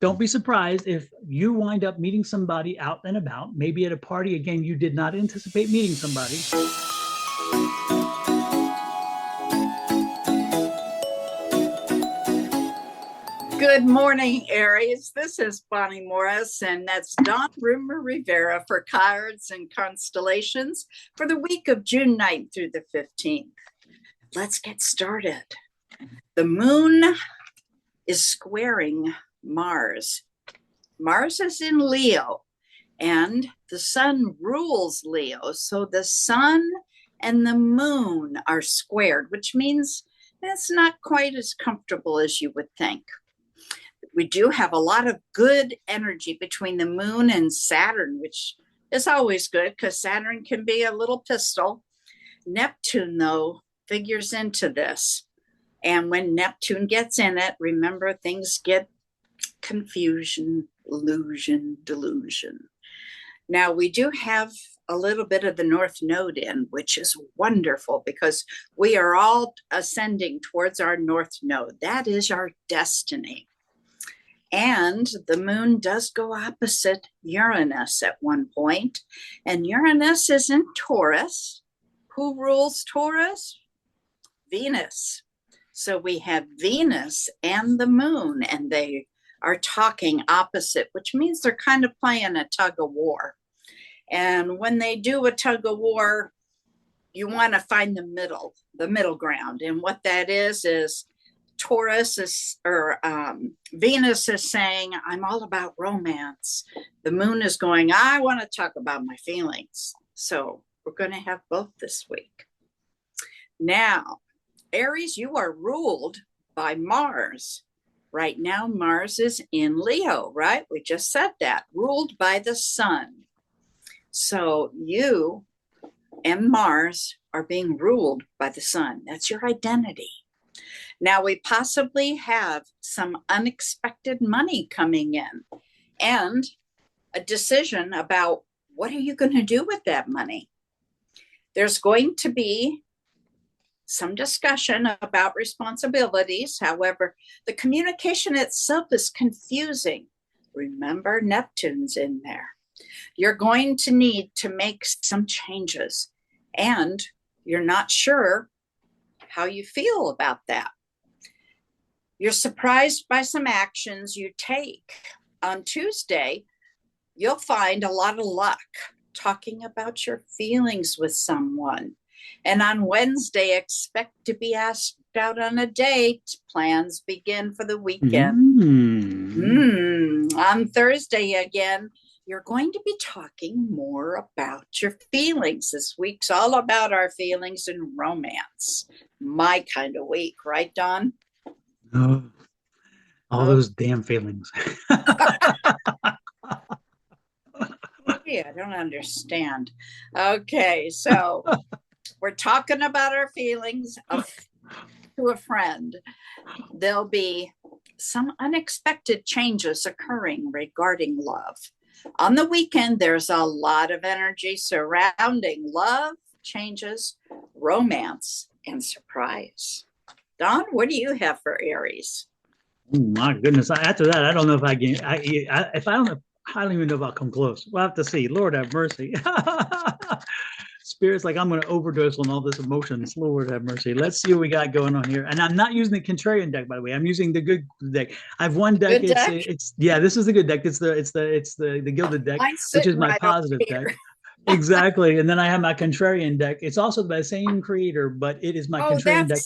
Don't be surprised if you wind up meeting somebody out and about, maybe at a party. Again, you did not anticipate meeting somebody. Good morning, Aries. This is Bonnie Morris, and that's Dawn Rumor Rivera for cards and constellations for the week of June 9th through the 15th. Let's get started. The moon is squaring Mars. Mars is in Leo, and the sun rules Leo. So the sun and the moon are squared, which means it's not quite as comfortable as you would think. We do have a lot of good energy between the moon and Saturn, which is always good because Saturn can be a little pistol. Neptune, though, figures into this. And when Neptune gets in it, remember, things get confusion, illusion, delusion. Now, we do have a little bit of the North Node in, which is wonderful because we are all ascending towards our North Node. That is our destiny. And the moon does go opposite Uranus at one point. And Uranus is in Taurus. Who rules Taurus? Venus. So we have Venus and the moon, and they are talking opposite, which means they're kind of playing a tug of war. And when they do a tug of war, you want to find the middle ground. And what that is Taurus is, or Venus is saying, I'm all about romance. The moon is going, I want to talk about my feelings. So we're going to have both this week. Now, Aries, you are ruled by Mars. Right now, Mars is in Leo, right? We just said that, ruled by the sun. So you and Mars are being ruled by the sun. That's your identity. Now, we possibly have some unexpected money coming in and a decision about what are you going to do with that money. There's going to be some discussion about responsibilities. However, the communication itself is confusing. Remember, Neptune's in there. You're going to need to make some changes, and you're not sure how you feel about that. You're surprised by some actions you take. On Tuesday, you'll find a lot of luck talking about your feelings with someone. And on Wednesday, expect to be asked out on a date. Plans begin for the weekend. On Thursday, again, you're going to be talking more about your feelings. This week's all about our feelings and romance. My kind of week, right, Dawn? Oh, all those damn feelings. Yeah, I don't understand. Okay, so we're talking about our feelings to a friend. There'll be some unexpected changes occurring regarding love. On the weekend, there's a lot of energy surrounding love, changes, romance, and surprise. Dawn, what do you have for Aries? Oh, my goodness. After that, I don't know if I can. If I don't know, I don't even know if I'll come close. We'll have to see. Lord have mercy. Spirit's like, I'm going to overdose on all this emotions. Lord have mercy. Let's see what we got going on here. And I'm not using the contrarian deck, by the way. I'm using the good deck. I've one deck. It's yeah. This is the good deck. It's the gilded deck, which is my positive deck. Exactly. And then I have my contrarian deck. It's also by the same creator, but it is my contrarian deck.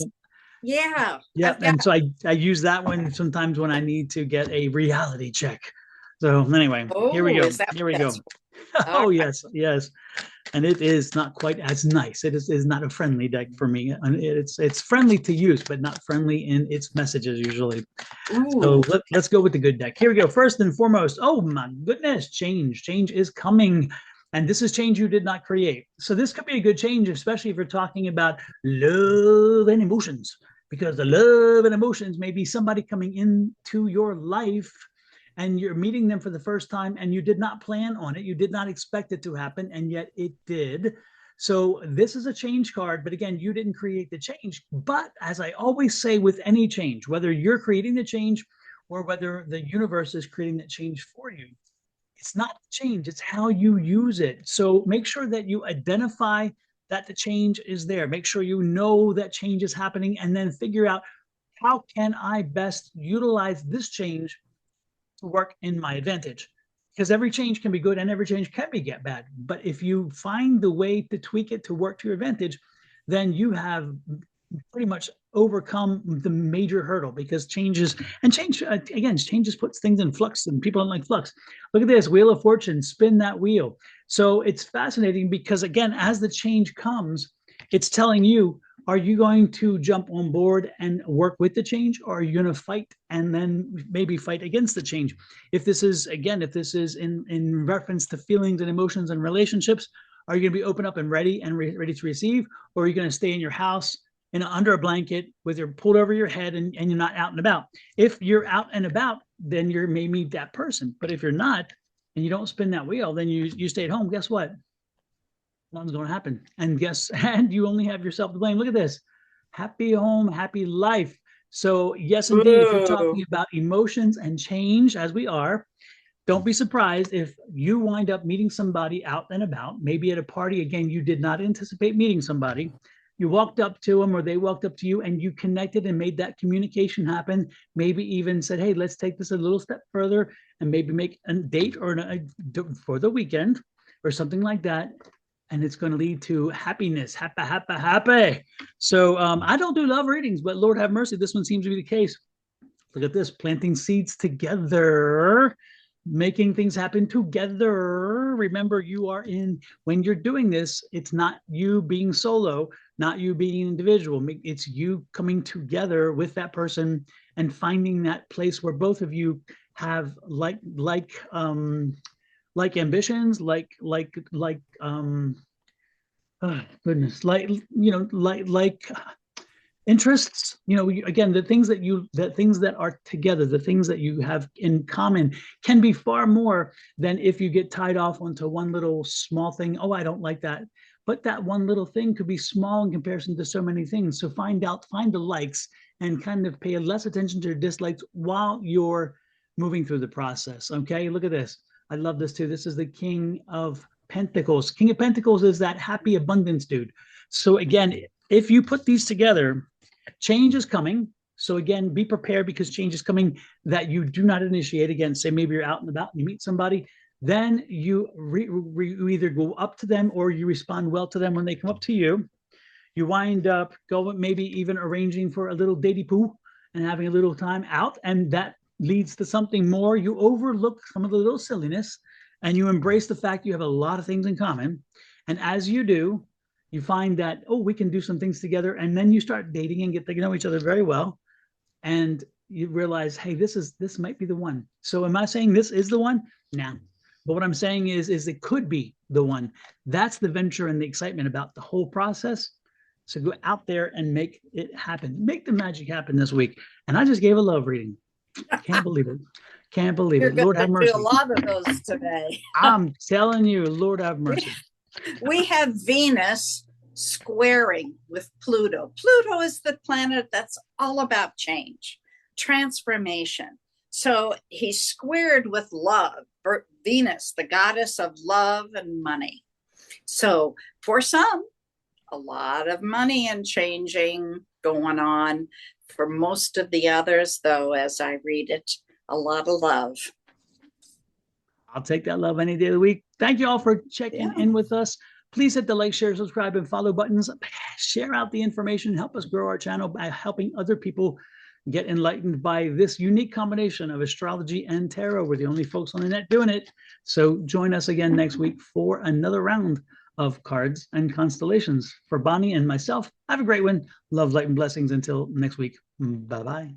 Yeah. Yeah. And so I use that one sometimes when I need to get a reality check. So anyway, here we go. Here we go. Oh, yes. Yes. And it is not quite as nice. It is not a friendly deck for me. And it's friendly to use, but not friendly in its messages usually. Ooh. So let's go with the good deck. Here we go. First and foremost, oh my goodness, change. Change is coming. And this is change you did not create. So this could be a good change, especially if you're talking about love and emotions, because the love and emotions may be somebody coming into your life and you're meeting them for the first time and you did not plan on it. You did not expect it to happen, and yet it did. So this is a change card, but again, you didn't create the change. But as I always say with any change, whether you're creating the change or whether the universe is creating that change for you. It's not change, it's how you use it. So make sure that you identify that the change is there. Make sure you know that change is happening, and then figure out, how can I best utilize this change to work in my advantage? Because every change can be good and every change can be get bad. But if you find the way to tweak it to work to your advantage, then you have pretty much overcome the major hurdle, because changes again, changes puts things in flux, and people don't like flux. Look at this Wheel of Fortune, spin that wheel. So it's fascinating, because again, as the change comes, it's telling you, are you going to jump on board and work with the change, or are you going to fight and then maybe fight against the change? If this is in reference to feelings and emotions and relationships, are you going to be open up and ready ready to receive, or are you going to stay in your house under a blanket with your pulled over your head, and you're not out and about? If you're out and about, then you may meet that person. But if you're not, and you don't spin that wheel, then you stay at home. Guess what? Nothing's going to happen. And you only have yourself to blame. Look at this. Happy home, happy life. So yes, indeed, if you're talking about emotions and change, as we are, don't be surprised if you wind up meeting somebody out and about, maybe at a party. Again, you did not anticipate meeting somebody. You walked up to them, or they walked up to you, and you connected and made that communication happen. Maybe even said, hey, let's take this a little step further, and maybe make a date for the weekend or something like that. And it's going to lead to happiness. Happy. So I don't do love readings, but Lord have mercy, this one seems to be the case. Look at this, planting seeds together, making things happen together. Remember, when you're doing this, it's not you being solo, not you being individual. It's you coming together with that person and finding that place where both of you have like ambitions, interests. Again, the things that are together, the things that you have in common, can be far more than if you get tied off onto one little small thing. Oh, I don't like that. But that one little thing could be small in comparison to so many things. So find the likes, and kind of pay less attention to your dislikes while you're moving through the process. Okay, look at this. I love this too. This is the King of Pentacles. King of Pentacles is that happy abundance dude. So again, if you put these together, change is coming. So again, be prepared, because change is coming that you do not initiate. Again, say maybe you're out and about and you meet somebody, then you either go up to them, or you respond well to them when they come up to you. You wind up maybe even arranging for a little datey poo and having a little time out, and that leads to something more. You overlook some of the little silliness, and you embrace the fact you have a lot of things in common. And as you do, you find that, oh, we can do some things together. And then you start dating and get to know each other very well. And you realize, hey, this might be the one. So am I saying this is the one? No. But what I'm saying is it could be the one. That's the venture and the excitement about the whole process. So go out there and make it happen. Make the magic happen this week. And I just gave a love reading. Can't believe it. Can't believe You're it. Lord have mercy. Do a lot of those today. I'm telling you, Lord have mercy. We have Venus squaring with Pluto. Pluto is the planet that's all about change, transformation. So he's squared with love, Venus, the goddess of love and money. So for some, a lot of money and changing going on. For most of the others, though, as I read it, a lot of love. I'll take that love any day of the week. Thank you all for checking in with us. Please hit the like, share, subscribe, and follow buttons. Share out the information. Help us grow our channel by helping other people get enlightened by this unique combination of astrology and tarot. We're the only folks on the net doing it. So join us again next week for another round of cards and constellations. For Bonnie and myself, have a great one. Love, light, and blessings until next week. Bye-bye.